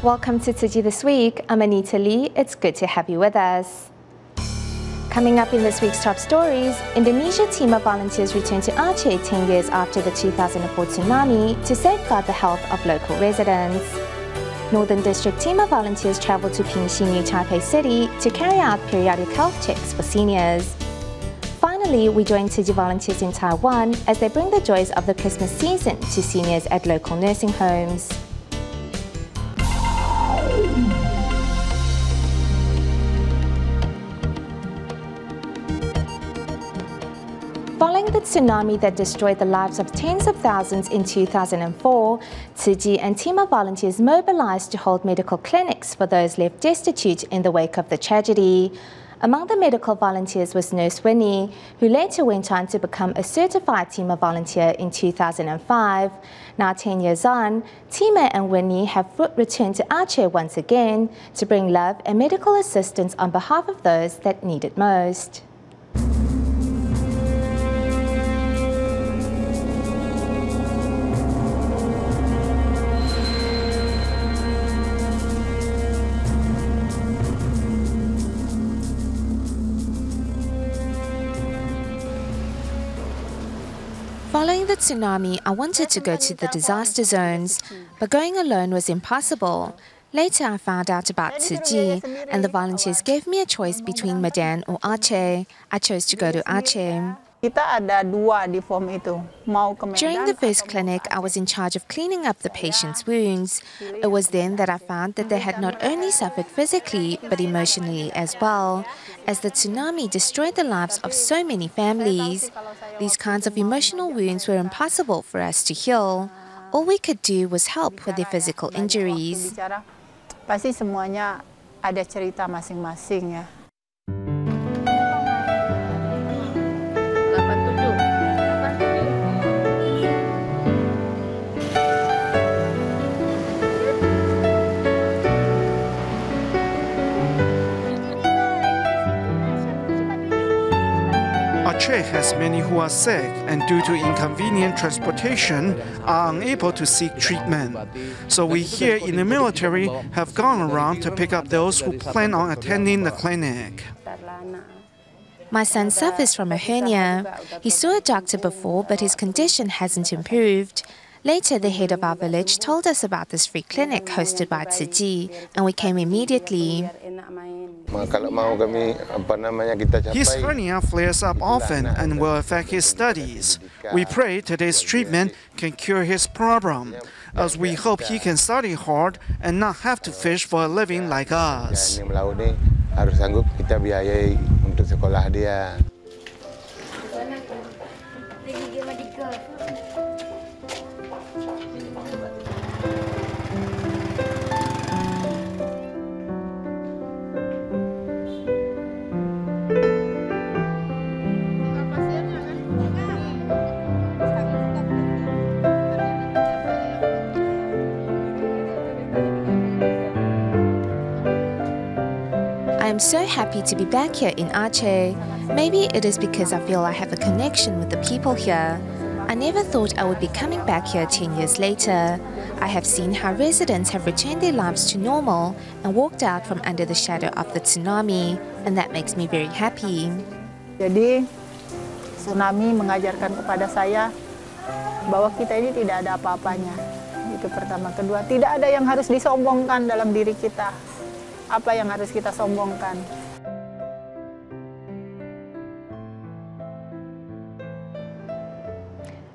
Welcome to Tzu Chi This Week. I'm Anita Lee. It's good to have you with us. Coming up in this week's top stories, Indonesia TIMA volunteers return to Aceh 10 years after the 2004 tsunami to safeguard the health of local residents. Northern District TIMA volunteers travel to Pingxi, New Taipei City to carry out periodic health checks for seniors. Finally, we join Tzu Chi volunteers in Taiwan as they bring the joys of the Christmas season to seniors at local nursing homes. Following the tsunami that destroyed the lives of tens of thousands in 2004, Tzu Chi and TIMA volunteers mobilized to hold medical clinics for those left destitute in the wake of the tragedy. Among the medical volunteers was Nurse Winnie, who later went on to become a certified TIMA volunteer in 2005. Now 10 years on, TIMA and Winnie have returned to Aceh once again to bring love and medical assistance on behalf of those that need it most. Following the tsunami, I wanted to go to the disaster zones, but going alone was impossible. Later, I found out about Tzu Chi, and the volunteers gave me a choice between Medan or Aceh. I chose to go to Aceh. During the first clinic, I was in charge of cleaning up the patient's wounds. It was then that I found that they had not only suffered physically, but emotionally as well, as the tsunami destroyed the lives of so many families. These kinds of emotional wounds were impossible for us to heal. All we could do was help with their physical injuries. Pasti semuanya ada cerita masing-masing ya. Aceh has many who are sick and due to inconvenient transportation are unable to seek treatment. So we here in the military have gone around to pick up those who plan on attending the clinic. My son suffers from a hernia. He saw a doctor before, but his condition hasn't improved. Later, the head of our village told us about this free clinic hosted by Tzu Chi, and we came immediately. His hernia flares up often and will affect his studies. We pray today's treatment can cure his problem, as we hope he can study hard and not have to fish for a living like us. I am so happy to be back here in Aceh. Maybe it is because I feel I have a connection with the people here. I never thought I would be coming back here 10 years later. I have seen how residents have returned their lives to normal and walked out from under the shadow of the tsunami, and that makes me very happy. Jadi, tsunami mengajarkan kepada saya bahwa kita ini tidak ada apa-apanya. Itu pertama. Kedua, tidak ada yang harus disombongkan dalam diri kita. Apa yang harus kita sombongkan?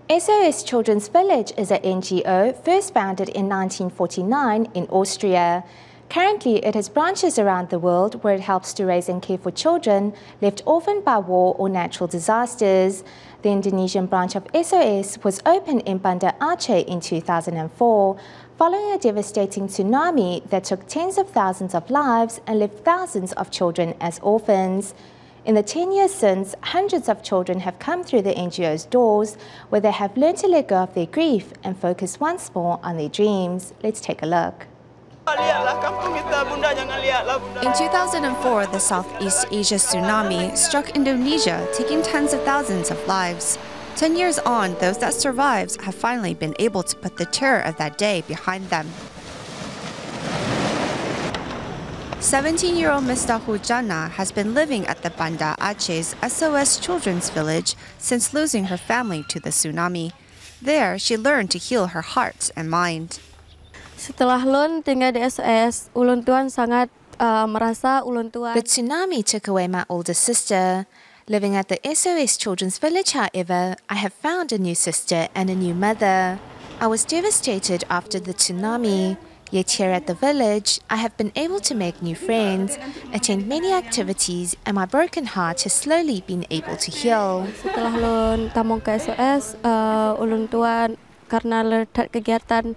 SOS Children's Village is an NGO first founded in 1949 in Austria. Currently, it has branches around the world where it helps to raise and care for children left orphaned by war or natural disasters. The Indonesian branch of SOS was opened in Banda Aceh in 2004, following a devastating tsunami that took tens of thousands of lives and left thousands of children as orphans. In the 10 years since, hundreds of children have come through the NGO's doors, where they have learned to let go of their grief and focus once more on their dreams. Let's take a look. In 2004, the Southeast Asia tsunami struck Indonesia, taking tens of thousands of lives. 10 years on, those that survived have finally been able to put the terror of that day behind them. 17-year-old Mr. Hujana has been living at the Banda Aceh's SOS Children's Village since losing her family to the tsunami. There, she learned to heal her heart and mind. Setelah Lun tinggal di SOS, ulun tuan sangat merasa ulun tuan. The tsunami took away my older sister. Living at the SOS Children's Village, however, I have found a new sister and a new mother. I was devastated after the tsunami. Yet here at the village, I have been able to make new friends, attend many activities, and my broken heart has slowly been able to heal. Setelah Lun tamong ke SOS, ulun tuan karena letak kegiatan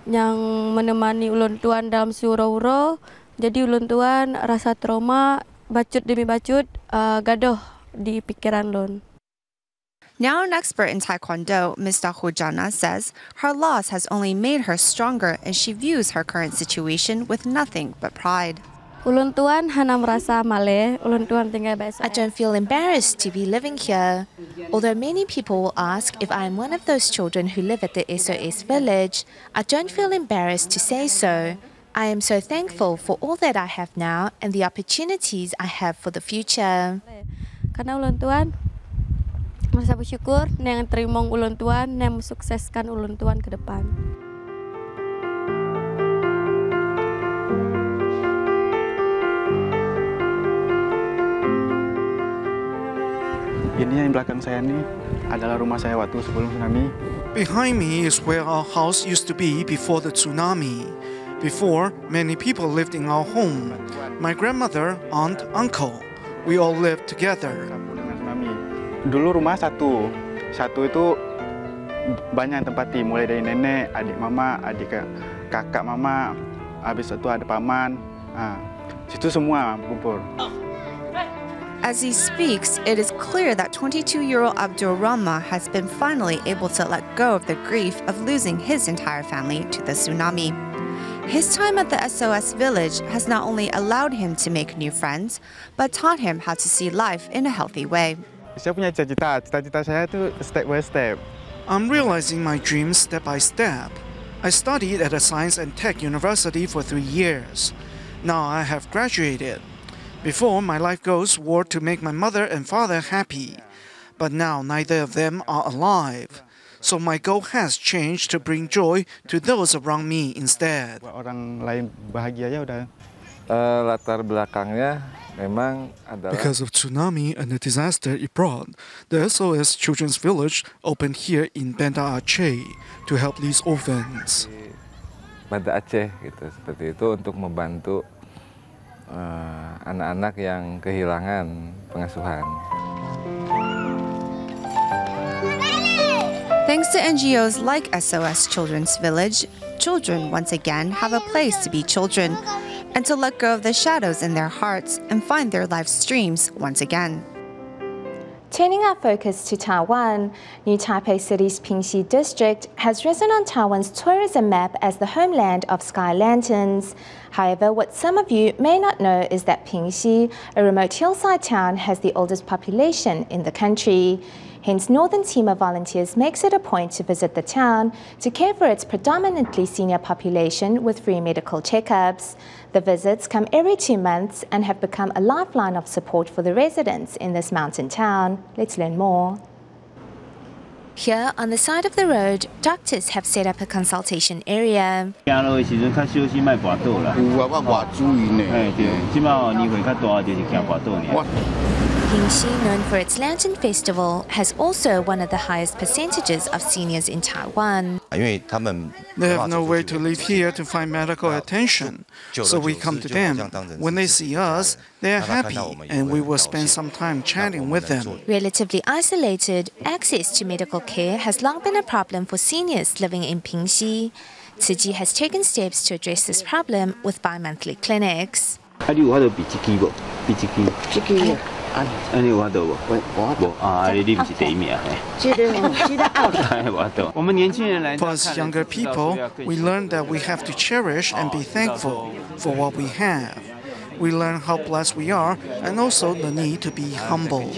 yang menemani ulun tuan dalam surau-urau, jadi ulun tuan rasa trauma, bacut demi bacut, gaduh di pikiran Lun. Now an expert in Taekwondo, Mr. Hujana says her loss has only made her stronger and she views her current situation with nothing but pride. Ulun tuan hana merasa maleh, ulun tuan tinggal di SOS. I don't feel embarrassed to be living here. Although many people will ask if I am one of those children who live at the SOS village, I don't feel embarrassed to say so. I am so thankful for all that I have now and the opportunities I have for the future. Karena ulun tuan merasa bersyukur yang terima ulun tuan yang mensukseskan ulun tuan ke depan. Ini yang belakang saya nih adalah rumah saya waktu sebelum tsunami. Behind me is where our house used to be before the tsunami. Before, many people lived in our home. My grandmother, aunt, uncle, we all lived together. Dulu rumah satu itu banyak tempati, mulai dari nenek, adik mama, adik kakak mama, habis itu ada paman, situ semua kumpul. As he speaks, it is clear that 22-year-old Abdul Rahma has been finally able to let go of the grief of losing his entire family to the tsunami. His time at the SOS village has not only allowed him to make new friends, but taught him how to see life in a healthy way. Saya punya cita-cita saya itu step by step. I'm realizing my dreams step by step. I studied at a science and tech university for 3 years. Now I have graduated. Before, my life goals were to make my mother and father happy. But now neither of them are alive. So my goal has changed to bring joy to those around me instead. Orang lain bahagia ya udah. Latar belakangnya memang adalah because of tsunami and the disaster it brought, the SOS Children's Village opened here in Banda Aceh to help these orphans. Banda Aceh gitu, seperti itu untuk membantu anak-anak yang kehilangan pengasuhan. Thanks to NGOs like SOS Children's Village, children once again have a place to be children and to let go of the shadows in their hearts and find their life streams once again. Turning our focus to Taiwan, New Taipei City's Pingxi district has risen on Taiwan's tourism map as the homeland of sky lanterns. However, what some of you may not know is that Pingxi, a remote hillside town, has the oldest population in the country. Hence, Northern TIMA volunteers makes it a point to visit the town to care for its predominantly senior population with free medical checkups. The visits come every 2 months and have become a lifeline of support for the residents in this mountain town. Let's learn more. Here, on the side of the road, doctors have set up a consultation area. Pingxi, known for its Lantern Festival, has also one of the highest percentages of seniors in Taiwan. They have no way to live here to find medical attention, so we come to them. When they see us, they are happy, and we will spend some time chatting with them. Relatively isolated, access to medical care has long been a problem for seniors living in Pingxi. Tzu Chi has taken steps to address this problem with bi-monthly clinics. For us younger people, we learn that we have to cherish and be thankful for what we have. We learn how blessed we are and also the need to be humble.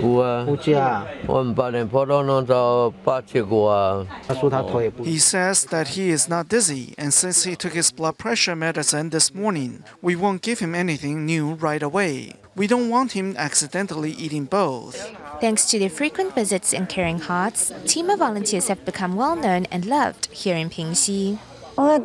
有啊，有吃啊。我们8点跑到那找8吃过啊。他说他头也不。He says that he is not dizzy, and since he took his blood pressure medicine this morning, we won't give him anything new right away. We don't want him accidentally eating both. Thanks to their frequent visits and caring hearts, TIMA volunteers have become well known and loved here in Pingxi. I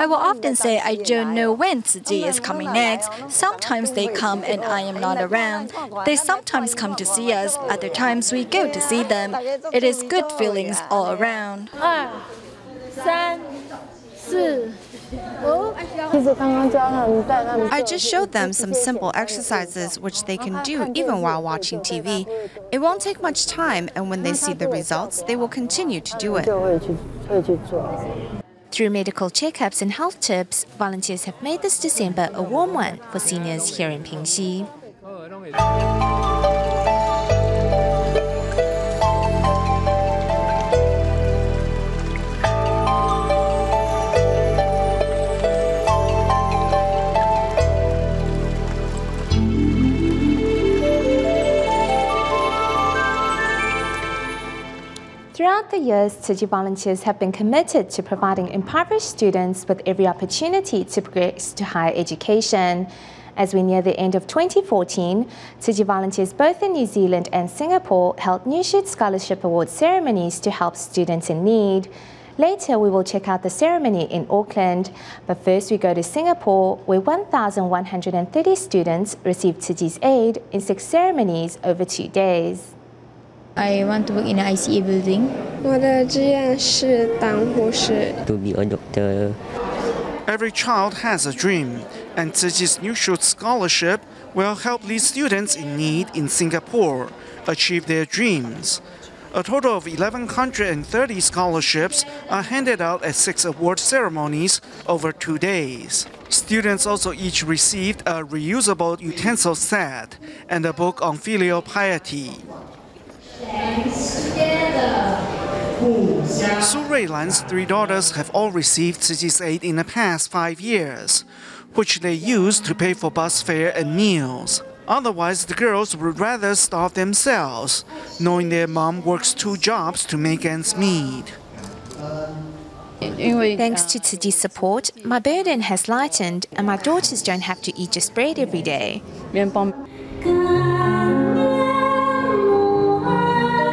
will often say I don't know when Tzu Chi is coming next. Sometimes they come and I am not around. They sometimes come to see us, other times we go to see them. It is good feelings all around. 2、3、4。 I just showed them some simple exercises which they can do even while watching TV. It won't take much time, and when they see the results, they will continue to do it. Through medical checkups and health tips, volunteers have made this December a warm one for seniors here in Pingxi. Throughout the years, Tzu Chi volunteers have been committed to providing impoverished students with every opportunity to progress to higher education. As we near the end of 2014, Tzu Chi volunteers both in New Zealand and Singapore held New Shoot Scholarship Award ceremonies to help students in need. Later, we will check out the ceremony in Auckland, but first we go to Singapore, where 1,130 students received Tzu Chi's aid in 6 ceremonies over 2 days. I want to work in an ICA building. 我的志愿是当护士。 To be a doctor. Every child has a dream, and Tzu Chi's New Shoot Scholarship will help these students in need in Singapore achieve their dreams. A total of 1,130 scholarships are handed out at 6 award ceremonies over 2 days. Students also each received a reusable utensil set and a book on filial piety. Su Ruilan's 3 daughters have all received Tzu Chi's aid in the past 5 years, which they use to pay for bus fare and meals. Otherwise, the girls would rather starve themselves, knowing their mom works 2 jobs to make ends meet. Thanks to Tzu Chi's support, my burden has lightened and my daughters don't have to eat just bread every day.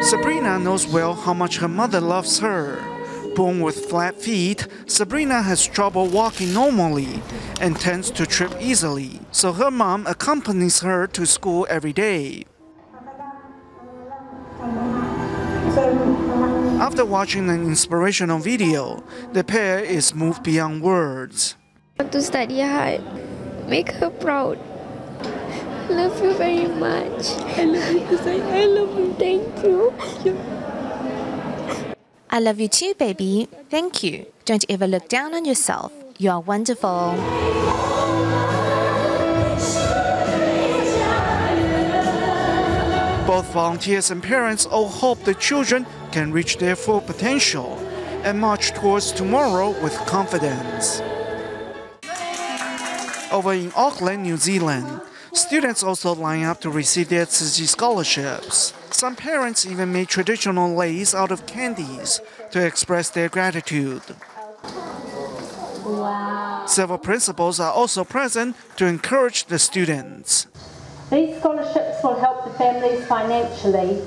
Sabrina knows well how much her mother loves her. Born with flat feet, Sabrina has trouble walking normally and tends to trip easily, so her mom accompanies her to school every day. After watching an inspirational video, the pair is moved beyond words. I want to study hard, make her proud. I love you very much. I love you to say I love you. Thank you. I love you too, baby. Thank you. Don't ever look down on yourself. You are wonderful. Both volunteers and parents all hope the children can reach their full potential and march towards tomorrow with confidence. Over in Auckland, New Zealand, students also line up to receive their Tzu Chi scholarships. Some parents even made traditional leis out of candies to express their gratitude. Wow. Several principals are also present to encourage the students. These scholarships will help the families financially,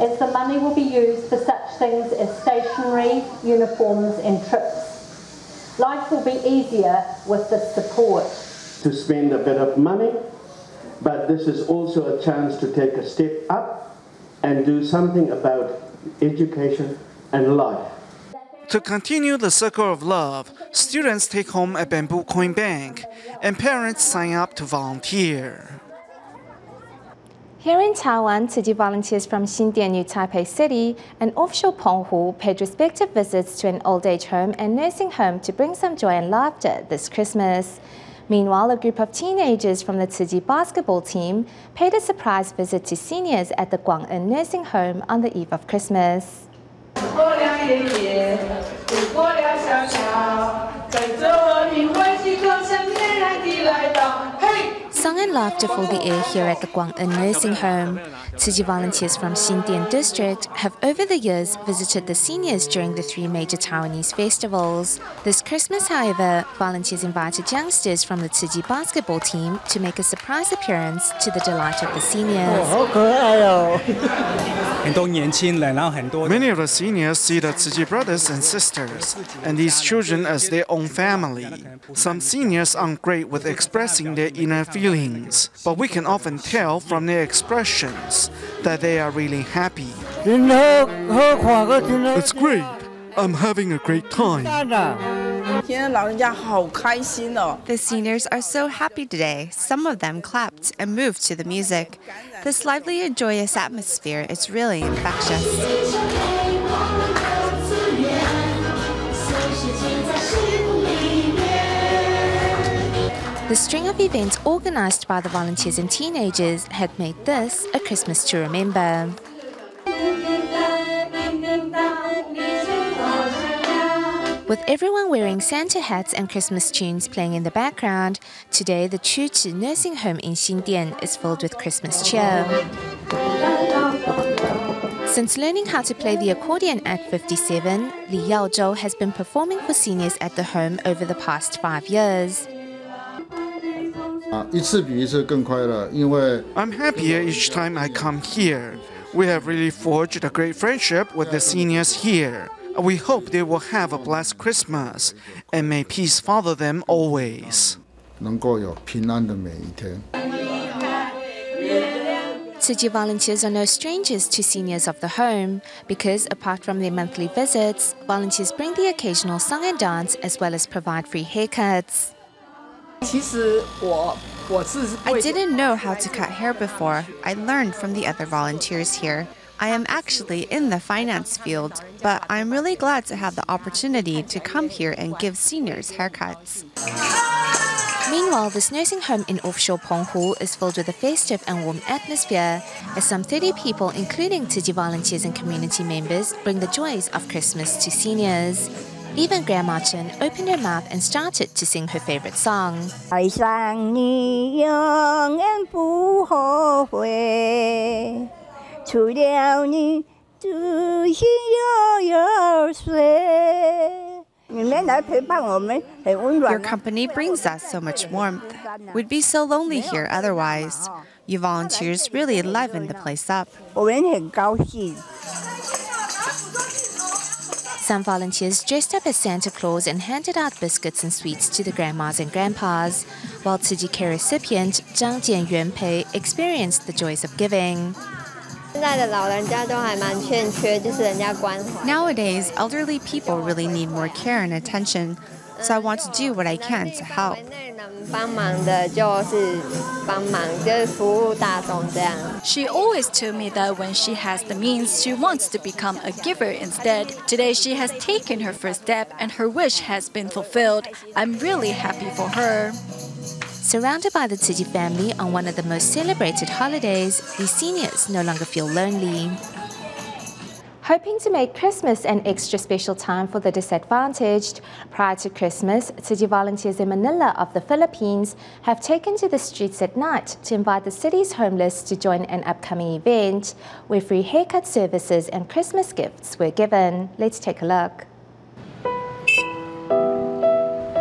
as the money will be used for such things as stationery, uniforms and trips. Life will be easier with this support. To spend a bit of money, but this is also a chance to take a step up and do something about education and life. To continue the circle of love, students take home a bamboo coin bank and parents sign up to volunteer. Here in Taiwan, Tzu Chi volunteers from Xindian, New Taipei City and offshore Penghu paid respective visits to an old age home and nursing home to bring some joy and laughter this Christmas. Meanwhile, a group of teenagers from the Tzu Chi basketball team paid a surprise visit to seniors at the Guang'en nursing home on the eve of Christmas. Song and laughter fill the air here at the Guang'en Nursing Home. Tzu Chi volunteers from Xindian District have over the years visited the seniors during the 3 major Taiwanese festivals. This Christmas, however, volunteers invited youngsters from the Tzu Chi basketball team to make a surprise appearance to the delight of the seniors. Many of the seniors see the Tzu Chi brothers and sisters and these children as their own family. Some seniors aren't great with expressing their inner feelings, but we can often tell from their expressions that they are really happy. It's great. I'm having a great time. The seniors are so happy today. Some of them clapped and moved to the music. This lively and joyous atmosphere is really infectious. The string of events organized by the volunteers and teenagers had made this a Christmas to remember. With everyone wearing Santa hats and Christmas tunes playing in the background, today the Tzu Chi Nursing Home in Xindian is filled with Christmas cheer. Since learning how to play the accordion at 57, Li Yaozhou has been performing for seniors at the home over the past 5 years. I'm happier each time I come here. We have really forged a great friendship with the seniors here. We hope they will have a blessed Christmas, and may peace follow them always. Tzu Chi volunteers are no strangers to seniors of the home because, apart from their monthly visits, volunteers bring the occasional song and dance as well as provide free haircuts. I didn't know how to cut hair before. I learned from the other volunteers here. I am actually in the finance field, but I'm really glad to have the opportunity to come here and give seniors haircuts. Meanwhile, this nursing home in offshore Penghu is filled with a festive and warm atmosphere, as some 30 people, including Tzu Chi volunteers and community members, bring the joys of Christmas to seniors. Even Grandma Chen opened her mouth and started to sing her favorite song. Your company brings us so much warmth. We'd be so lonely here otherwise. You volunteers really liven the place up. Some volunteers dressed up as Santa Claus and handed out biscuits and sweets to the grandmas and grandpas, while Tzu Chi care recipient Zhang Jian Yuanpei experienced the joys of giving. Nowadays, elderly people really need more care and attention, so I want to do what I can to help. She always told me that when she has the means, she wants to become a giver instead. Today, she has taken her first step and her wish has been fulfilled. I'm really happy for her. Surrounded by the Tzu Chi family on one of the most celebrated holidays, these seniors no longer feel lonely. Hoping to make Christmas an extra special time for the disadvantaged, prior to Christmas, Tzu Chi volunteers in Manila of the Philippines have taken to the streets at night to invite the city's homeless to join an upcoming event where free haircut services and Christmas gifts were given. Let's take a look.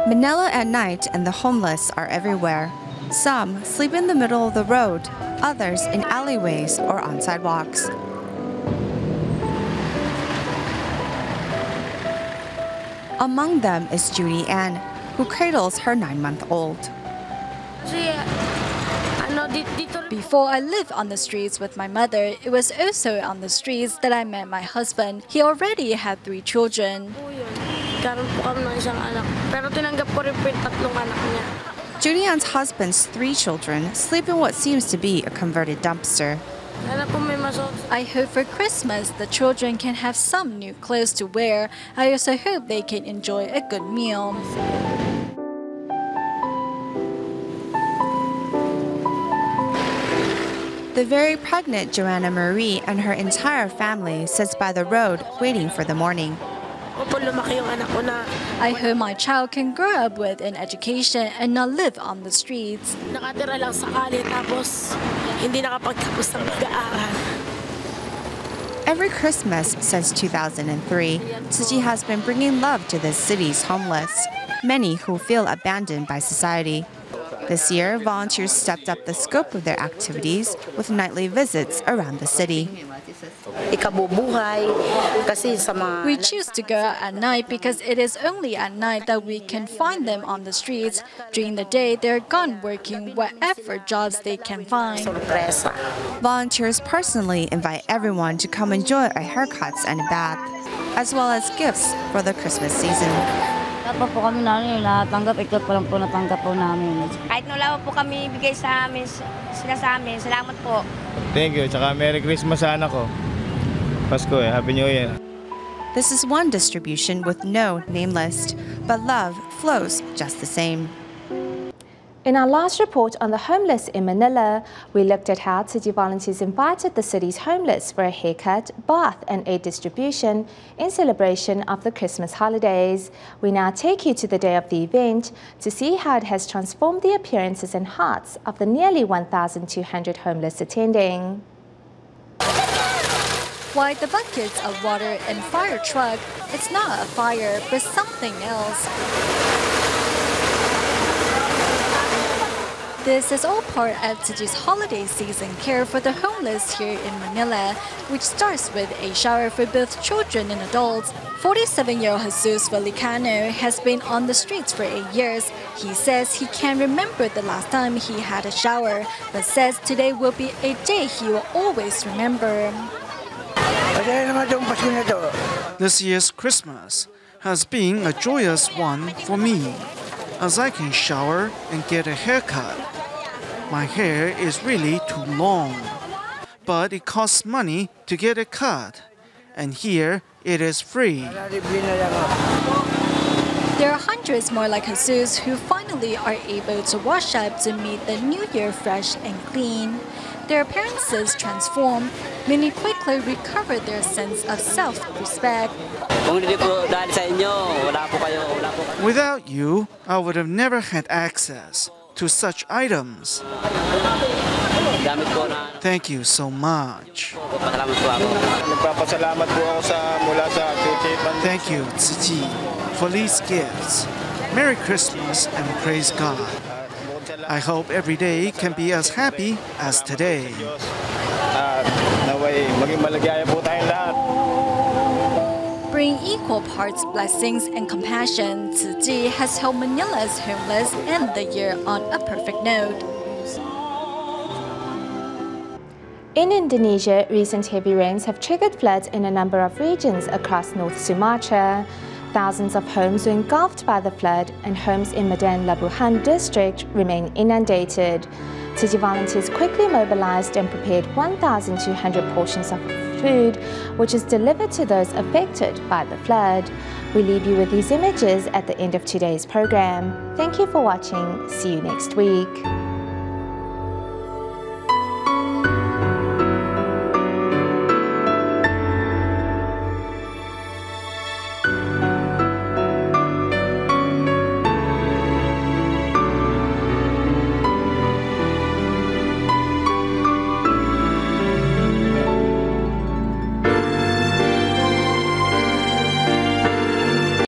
Manila at night and the homeless are everywhere. Some sleep in the middle of the road, others in alleyways or on sidewalks. Among them is Judy Ann, who cradles her 9-month-old. Before I lived on the streets with my mother, it was also on the streets that I met my husband. He already had 3 children. Judy Ann's husband's 3 children sleep in what seems to be a converted dumpster. I hope for Christmas the children can have some new clothes to wear. I also hope they can enjoy a good meal. The very pregnant Joanna Marie and her entire family sits by the road waiting for the morning. I hope my child can grow up with an education and not live on the streets. Every Christmas since 2003, Tzu Chi has been bringing love to the city's homeless, many who feel abandoned by society. This year, volunteers stepped up the scope of their activities with nightly visits around the city. We choose to go out at night because it is only at night that we can find them on the streets. During the day, they're gone working whatever jobs they can find. Volunteers personally invite everyone to come enjoy a haircuts and a bath, as well as gifts for the Christmas season. Kapag po kami natanggap, ito pa lang po natanggap po namin. Kahit wala po kami bigay sa amin, sila sa amin, salamat po. Thank you, tsaka Merry Christmas sa anak ko. Pasko Happy New Year. This is one distribution with no name list, but love flows just the same. In our last report on the homeless in Manila, we looked at how Tzu Chi volunteers invited the city's homeless for a haircut, bath and aid distribution in celebration of the Christmas holidays. We now take you to the day of the event to see how it has transformed the appearances and hearts of the nearly 1,200 homeless attending. Why the buckets of water and fire truck, it's not a fire, but something else. This is all part of Tzu Chi's holiday season care for the homeless here in Manila, which starts with a shower for both children and adults. 47-year-old Jesus Valicano has been on the streets for 8 years. He says he can't remember the last time he had a shower, but says today will be a day he will always remember. This year's Christmas has been a joyous one for me, as I can shower and get a haircut. My hair is really too long, but it costs money to get it cut, and here it is free. There are hundreds more like Jesus who finally are able to wash up to meet the new year fresh and clean. Their appearances transform. Many quickly recover their sense of self-respect. Without you, I would have never had access to such items. Thank you so much. Thank you, Tzu Chi, for these gifts. Merry Christmas and praise God. I hope every day can be as happy as today. Bring equal parts blessings and compassion, Tzu Chi has helped Manila's homeless end the year on a perfect note. In Indonesia, recent heavy rains have triggered floods in a number of regions across North Sumatra. Thousands of homes were engulfed by the flood, and homes in Medan Labuhan district remain inundated. Tzu Chi volunteers quickly mobilized and prepared 1,200 portions of food, which is delivered to those affected by the flood. We leave you with these images at the end of today's program. Thank you for watching. See you next week.